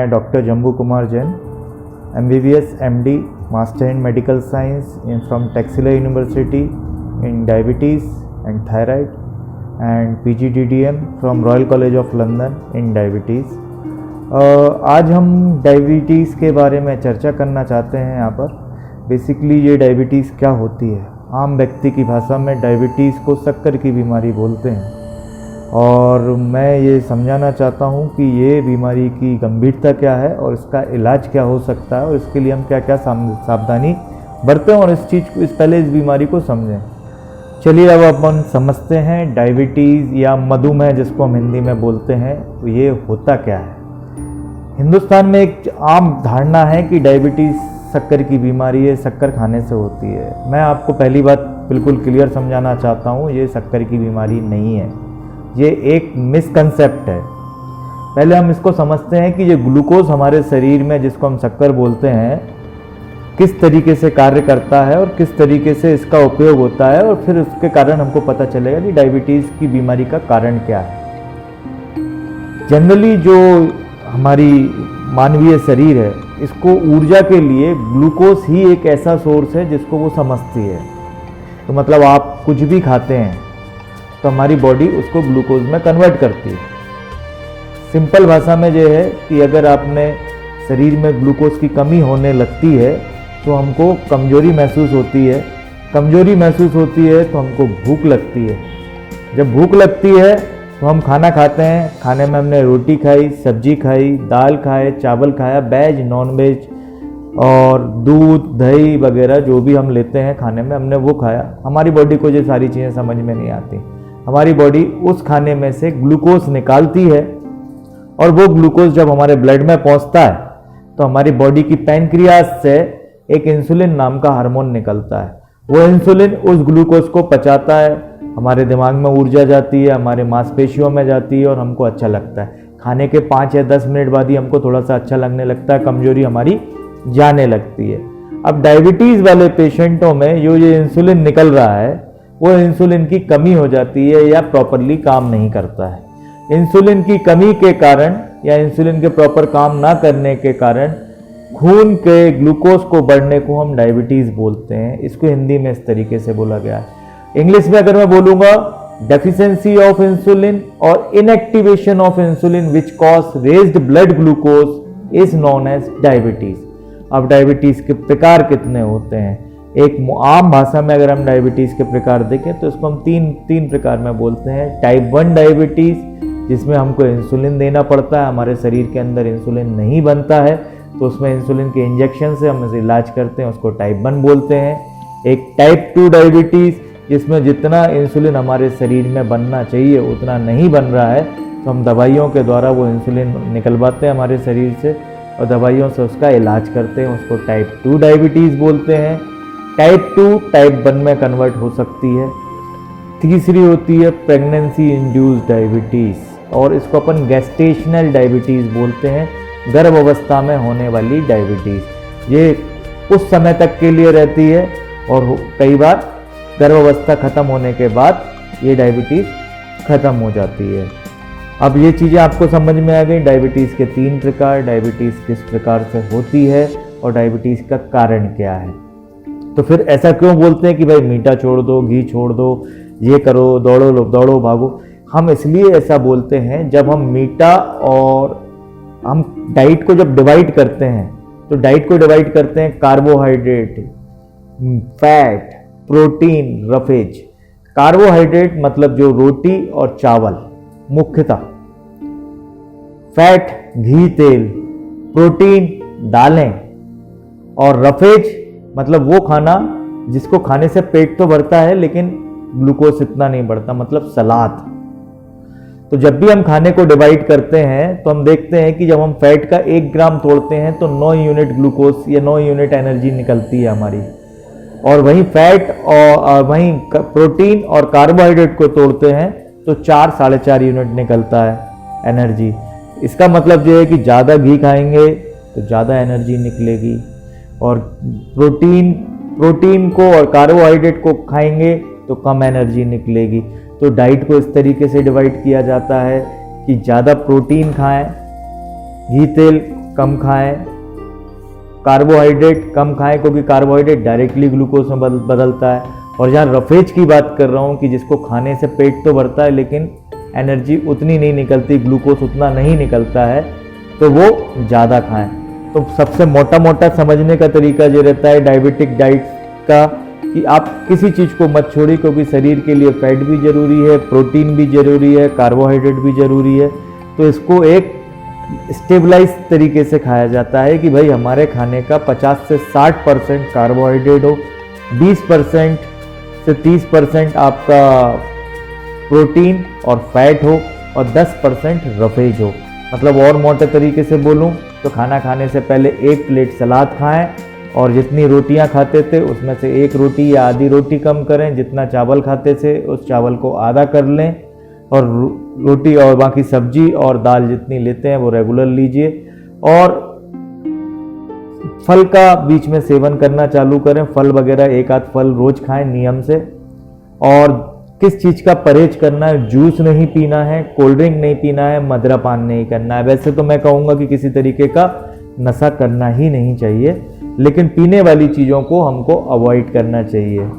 मैं doctor Jambu Kumar Jain, MBBS MD, master in medical science from Texila university in diabetes and thyroid and PGDDM from royal college of London in diabetes. आज हम diabetes के बारे में चर्चा करना चाहते हैं। यहाँ पर बेसिकली ये डायबिटीज़ क्या होती है। आम व्यक्ति की भाषा में डायबिटीज़ को शक्कर की बीमारी बोलते हैं और मैं ये समझाना चाहता हूँ कि ये बीमारी की गंभीरता क्या है और इसका इलाज क्या हो सकता है और इसके लिए हम क्या क्या सावधानी बरतें और पहले इस बीमारी को समझें। चलिए अब अपन समझते हैं डायबिटीज़ या मधुमेह जिसको हम हिंदी में बोलते हैं, तो ये होता क्या है। हिंदुस्तान में एक आम धारणा है कि डायबिटीज़ शक्कर की बीमारी है, शक्कर खाने से होती है। मैं आपको पहली बात बिल्कुल क्लियर समझाना चाहता हूँ, ये शक्कर की बीमारी नहीं है, ये एक मिसकंसेप्ट है। पहले हम इसको समझते हैं कि ये ग्लूकोज हमारे शरीर में जिसको हम शक्कर बोलते हैं किस तरीके से कार्य करता है और किस तरीके से इसका उपयोग होता है, और फिर उसके कारण हमको पता चलेगा कि डायबिटीज़ की बीमारी का कारण क्या है। जनरली जो हमारी मानवीय शरीर है, इसको ऊर्जा के लिए ग्लूकोज ही एक ऐसा सोर्स है जिसको वो समझती है। तो मतलब आप कुछ भी खाते हैं तो हमारी बॉडी उसको ग्लूकोज में कन्वर्ट करती है। सिंपल भाषा में यह है कि अगर आपने शरीर में ग्लूकोज की कमी होने लगती है तो हमको कमजोरी महसूस होती है। कमजोरी महसूस होती है तो हमको भूख लगती है। जब भूख लगती है तो हम खाना खाते हैं। खाने में हमने रोटी खाई, सब्जी खाई, दाल खाए, चावल खाया, वेज नॉन वेज और दूध दही वगैरह जो भी हम लेते हैं खाने में हमने वो खाया। हमारी बॉडी को ये सारी चीज़ें समझ में नहीं आती। हमारी बॉडी उस खाने में से ग्लूकोज निकालती है और वो ग्लूकोज जब हमारे ब्लड में पहुंचता है तो हमारी बॉडी की पैनक्रियाज से एक इंसुलिन नाम का हार्मोन निकलता है। वो इंसुलिन उस ग्लूकोज को पचाता है, हमारे दिमाग में ऊर्जा जाती है, हमारे मांसपेशियों में जाती है और हमको अच्छा लगता है। खाने के 5 या 10 मिनट बाद ही हमको थोड़ा सा अच्छा लगने लगता है, कमजोरी हमारी जाने लगती है। अब डायबिटीज़ वाले पेशेंटों में ये इंसुलिन निकल रहा है, वो इंसुलिन की कमी हो जाती है या प्रॉपरली काम नहीं करता है। इंसुलिन की कमी के कारण या इंसुलिन के प्रॉपर काम ना करने के कारण खून के ग्लूकोज को बढ़ने को हम डायबिटीज़ बोलते हैं। इसको हिंदी में इस तरीके से बोला गया है। इंग्लिश में अगर मैं बोलूँगा, डेफिशिएंसी ऑफ इंसुलिन और inactivation of insulin which cause raised blood glucose is known as diabetes. अब डायबिटीज़ के प्रकार कितने होते हैं। एक आम भाषा में अगर हम डायबिटीज़ के प्रकार देखें तो इसको हम तीन प्रकार में बोलते हैं। टाइप 1 डायबिटीज़ जिसमें हमको इंसुलिन देना पड़ता है, हमारे शरीर के अंदर इंसुलिन नहीं बनता है तो उसमें इंसुलिन के इंजेक्शन से हम इलाज करते हैं, उसको टाइप 1 बोलते हैं। एक टाइप 2 डायबिटीज़ जिसमें जितना इंसुलिन हमारे शरीर में बनना चाहिए उतना नहीं बन रहा है तो हम दवाइयों के द्वारा वो इंसुलिन निकलवाते हैं हमारे शरीर से और दवाइयों से उसका इलाज करते हैं, उसको टाइप 2 डायबिटीज़ बोलते हैं। टाइप 2 टाइप 1 में कन्वर्ट हो सकती है। तीसरी होती है प्रेगनेंसी इंड्यूस्ड डायबिटीज़ और इसको अपन गेस्टेशनल डायबिटीज़ बोलते हैं, गर्भ अवस्था में होने वाली डायबिटीज़। ये उस समय तक के लिए रहती है और कई बार गर्भावस्था खत्म होने के बाद ये डायबिटीज़ खत्म हो जाती है। अब ये चीज़ें आपको समझ में आ गई। डायबिटीज़ के 3 प्रकार, डायबिटीज़ किस प्रकार से होती है और डायबिटीज़ का कारण क्या है। तो फिर ऐसा क्यों बोलते हैं कि भाई मीठा छोड़ दो, घी छोड़ दो, ये करो, दौड़ो भागो। हम इसलिए ऐसा बोलते हैं, जब हम मीठा और हम डाइट को जब डिवाइड करते हैं तो डाइट को डिवाइड करते हैं carbohydrate, fat, protein, roughage. Carbohydrate मतलब जो रोटी और चावल मुख्यतः, फैट घी तेल, प्रोटीन दालें और रफेज मतलब वो खाना जिसको खाने से पेट तो भरता है लेकिन ग्लूकोज इतना नहीं बढ़ता, मतलब सलाद। तो जब भी हम खाने को डिवाइड करते हैं तो हम देखते हैं कि जब हम फैट का 1 ग्राम तोड़ते हैं तो 9 यूनिट ग्लूकोज या 9 यूनिट एनर्जी निकलती है हमारी, और वहीं फैट और वहीं प्रोटीन और कार्बोहाइड्रेट को तोड़ते हैं तो 4-4.5 यूनिट निकलता है एनर्जी। इसका मतलब ये है कि ज़्यादा घी खाएंगे तो ज़्यादा एनर्जी निकलेगी और प्रोटीन को और कार्बोहाइड्रेट को खाएंगे तो कम एनर्जी निकलेगी। तो डाइट को इस तरीके से डिवाइड किया जाता है कि ज़्यादा प्रोटीन खाएं, घी तेल कम खाएं, कार्बोहाइड्रेट कम खाएं क्योंकि कार्बोहाइड्रेट डायरेक्टली ग्लूकोज में बदलता है। और जहाँ रफेज की बात कर रहा हूँ कि जिसको खाने से पेट तो भरता है लेकिन एनर्जी उतनी नहीं निकलती, ग्लूकोज उतना नहीं निकलता है, तो वो ज़्यादा खाएं। तो सबसे मोटा समझने का तरीका ये रहता है डायबिटिक डाइट का कि आप किसी चीज़ को मत छोड़िए, क्योंकि शरीर के लिए फैट भी ज़रूरी है, प्रोटीन भी ज़रूरी है, कार्बोहाइड्रेट भी ज़रूरी है। तो इसको एक स्टेबलाइज तरीके से खाया जाता है कि भाई हमारे खाने का 50 से 60% कार्बोहाइड्रेट हो, 20% से 30% आपका प्रोटीन और फैट हो और 10% रफेज हो। मतलब और मोटे तरीके से बोलूं तो खाना खाने से पहले 1 प्लेट सलाद खाएं और जितनी रोटियां खाते थे उसमें से 1 रोटी या आधी रोटी कम करें, जितना चावल खाते थे उस चावल को आधा कर लें और रोटी और बाकी सब्जी और दाल जितनी लेते हैं वो रेगुलर लीजिए। और फल का बीच में सेवन करना चालू करें, फल वगैरह 1 आध फल रोज खाएं नियम से। और किस चीज़ का परहेज करना है, जूस नहीं पीना है, कोल्ड ड्रिंक नहीं पीना है, मदिरा पान नहीं करना है। वैसे तो मैं कहूँगा कि किसी तरीके का नशा करना ही नहीं चाहिए, लेकिन पीने वाली चीज़ों को हमको अवॉइड करना चाहिए।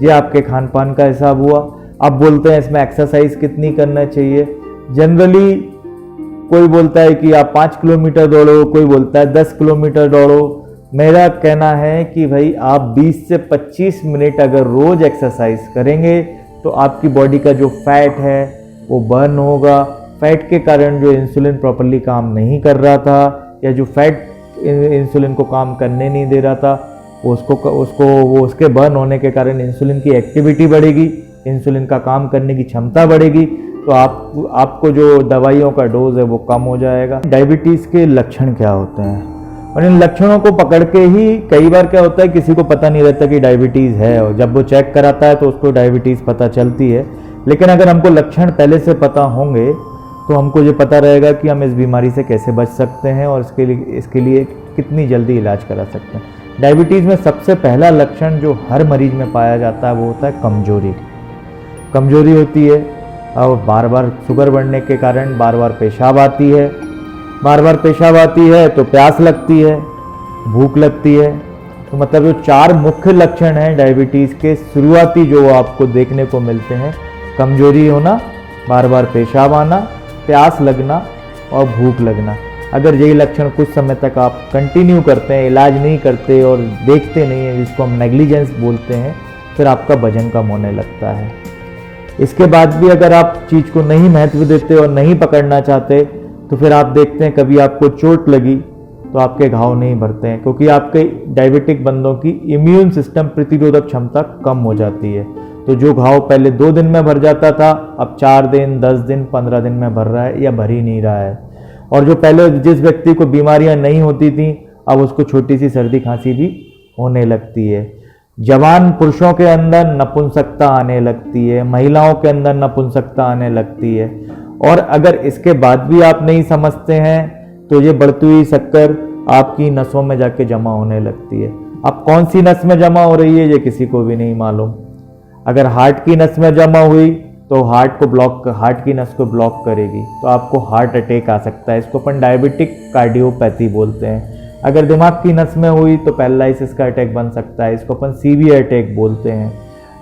ये आपके खान पान का हिसाब हुआ। अब बोलते हैं इसमें एक्सरसाइज कितनी करना चाहिए। जनरली कोई बोलता है कि आप 5 किलोमीटर दौड़ो, कोई बोलता है 10 किलोमीटर दौड़ो। मेरा कहना है कि भाई आप 20 से 25 मिनट अगर रोज एक्सरसाइज करेंगे तो आपकी बॉडी का जो फैट है वो बर्न होगा। फैट के कारण जो इंसुलिन प्रॉपरली काम नहीं कर रहा था या जो फैट इंसुलिन को काम करने नहीं दे रहा था वो उसके बर्न होने के कारण इंसुलिन की एक्टिविटी बढ़ेगी, इंसुलिन का काम करने की क्षमता बढ़ेगी, तो आपको जो दवाइयों का डोज है वो कम हो जाएगा। डायबिटीज़ के लक्षण क्या होते हैं और इन लक्षणों को पकड़ के ही कई बार क्या होता है किसी को पता नहीं रहता कि डायबिटीज़ है, और जब वो चेक कराता है तो उसको डायबिटीज़ पता चलती है। लेकिन अगर हमको लक्षण पहले से पता होंगे तो हमको ये पता रहेगा कि हम इस बीमारी से कैसे बच सकते हैं और इसके लिए कितनी जल्दी इलाज करा सकते हैं। डायबिटीज़ में सबसे पहला लक्षण जो हर मरीज में पाया जाता है वो होता है कमजोरी। कमजोरी होती है और बार बार शुगर बढ़ने के कारण बार बार पेशाब आती है, बार बार पेशाब आती है तो प्यास लगती है, भूख लगती है। तो मतलब जो 4 मुख्य लक्षण हैं डायबिटीज़ के शुरुआती जो आपको देखने को मिलते हैं, कमजोरी होना, बार बार पेशाब आना, प्यास लगना और भूख लगना। अगर यही लक्षण कुछ समय तक आप कंटिन्यू करते हैं, इलाज नहीं करते और देखते नहीं हैं, जिसको हम नेग्लिजेंस बोलते हैं, फिर आपका वजन कम होने लगता है। इसके बाद भी अगर आप चीज़ को नहीं महत्व देते और नहीं पकड़ना चाहते तो फिर आप देखते हैं कभी आपको चोट लगी तो आपके घाव नहीं भरते हैं, क्योंकि आपके डायबिटिक बंदों की इम्यून सिस्टम प्रतिरोधक क्षमता कम हो जाती है। तो जो घाव पहले 2 दिन में भर जाता था अब 4 दिन, 10 दिन, 15 दिन में भर रहा है या भर ही नहीं रहा है। और जो पहले जिस व्यक्ति को बीमारियां नहीं होती थी अब उसको छोटी सी सर्दी खांसी भी होने लगती है। जवान पुरुषों के अंदर नपुंसकता आने लगती है, महिलाओं के अंदर नपुंसकता आने लगती है। और अगर इसके बाद भी आप नहीं समझते हैं तो ये बढ़ती हुई शक्कर आपकी नसों में जाके जमा होने लगती है। अब कौन सी नस में जमा हो रही है ये किसी को भी नहीं मालूम। अगर हार्ट की नस में जमा हुई तो हार्ट की नस को ब्लॉक करेगी तो आपको हार्ट अटैक आ सकता है। इसको अपन डायबिटिक कार्डियोपैथी बोलते हैं। अगर दिमाग की नस में हुई तो पैरालिसिस का अटैक बन सकता है, इसको अपन सीवियर अटैक बोलते हैं।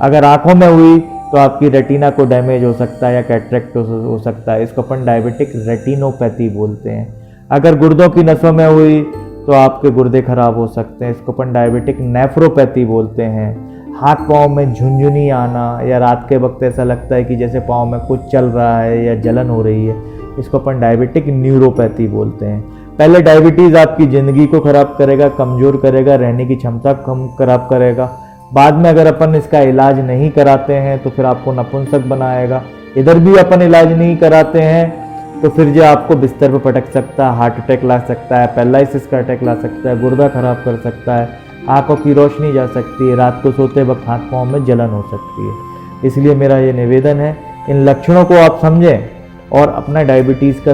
अगर आंखों में हुई तो आपकी रेटिना को डैमेज हो सकता है या कैटरेक्ट हो सकता है, इसको अपन डायबिटिक रेटिनोपैथी बोलते हैं। अगर गुर्दों की नसों में हुई तो आपके गुर्दे खराब हो सकते हैं, इसको अपन डायबिटिक नेफ्रोपैथी बोलते हैं। हाथ पाँव में झुंझुनी आना या रात के वक्त ऐसा लगता है कि जैसे पाँव में कुछ चल रहा है या जलन हो रही है, इसको अपन डायबिटिक न्यूरोपैथी बोलते हैं। पहले डायबिटीज़ आपकी ज़िंदगी को ख़राब करेगा, कमज़ोर करेगा, रहने की क्षमता कम खराब करेगा। बाद में अगर अपन इसका इलाज नहीं कराते हैं तो फिर आपको नपुंसक बनाएगा। इधर भी अपन इलाज नहीं कराते हैं तो फिर जो आपको बिस्तर पर पटक सकता है, हार्ट अटैक ला सकता है, पैरालिसिस का अटैक ला सकता है, गुर्दा खराब कर सकता है, आंखों की रोशनी जा सकती है, रात को सोते वक्त हाथ पाँव में जलन हो सकती है। इसलिए मेरा ये निवेदन है इन लक्षणों को आप समझें और अपना डायबिटीज़ का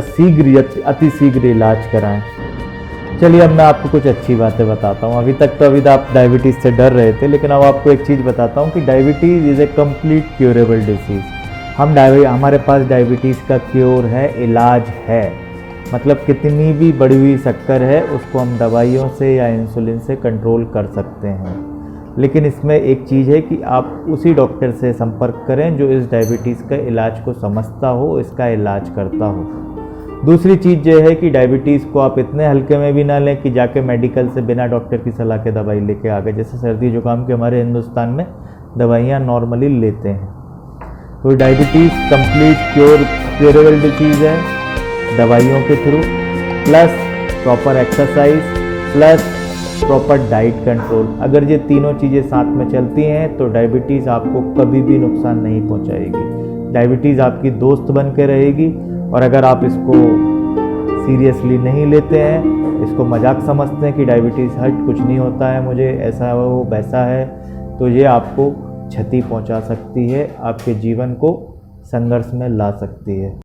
अति शीघ्र इलाज कराएं। चलिए अब मैं आपको कुछ अच्छी बातें बताता हूँ। अभी तक आप डायबिटीज़ से डर रहे थे, लेकिन अब आपको एक चीज़ बताता हूँ कि diabetes is a complete curable disease. हमारे पास डायबिटीज़ का क्योर है, इलाज है। मतलब कितनी भी बढ़ी हुई शक्कर है उसको हम दवाइयों से या इंसुलिन से कंट्रोल कर सकते हैं। लेकिन इसमें एक चीज़ है कि आप उसी डॉक्टर से संपर्क करें जो इस डायबिटीज़ का इलाज को समझता हो, इसका इलाज करता हो। दूसरी चीज़ ये है कि डायबिटीज़ को आप इतने हल्के में भी ना लें कि जाके मेडिकल से बिना डॉक्टर की सलाह के दवाई लेके आ गए। जैसे सर्दी जुकाम के हमारे हिंदुस्तान में दवाइयाँ नॉर्मली लेते हैं। तो डायबिटीज़ कंप्लीट क्योरेबल डिजीज़ है दवाइयों के through, plus proper exercise, plus proper diet control. अगर ये तीनों चीज़ें साथ में चलती हैं तो डायबिटीज़ आपको कभी भी नुकसान नहीं पहुंचाएगी। डायबिटीज़ आपकी दोस्त बन के रहेगी। और अगर आप इसको सीरियसली नहीं लेते हैं, इसको मजाक समझते हैं कि डायबिटीज़ हट कुछ नहीं होता है, मुझे ऐसा है वो वैसा है, तो ये आपको क्षति पहुंचा सकती है, आपके जीवन को संघर्ष में ला सकती है।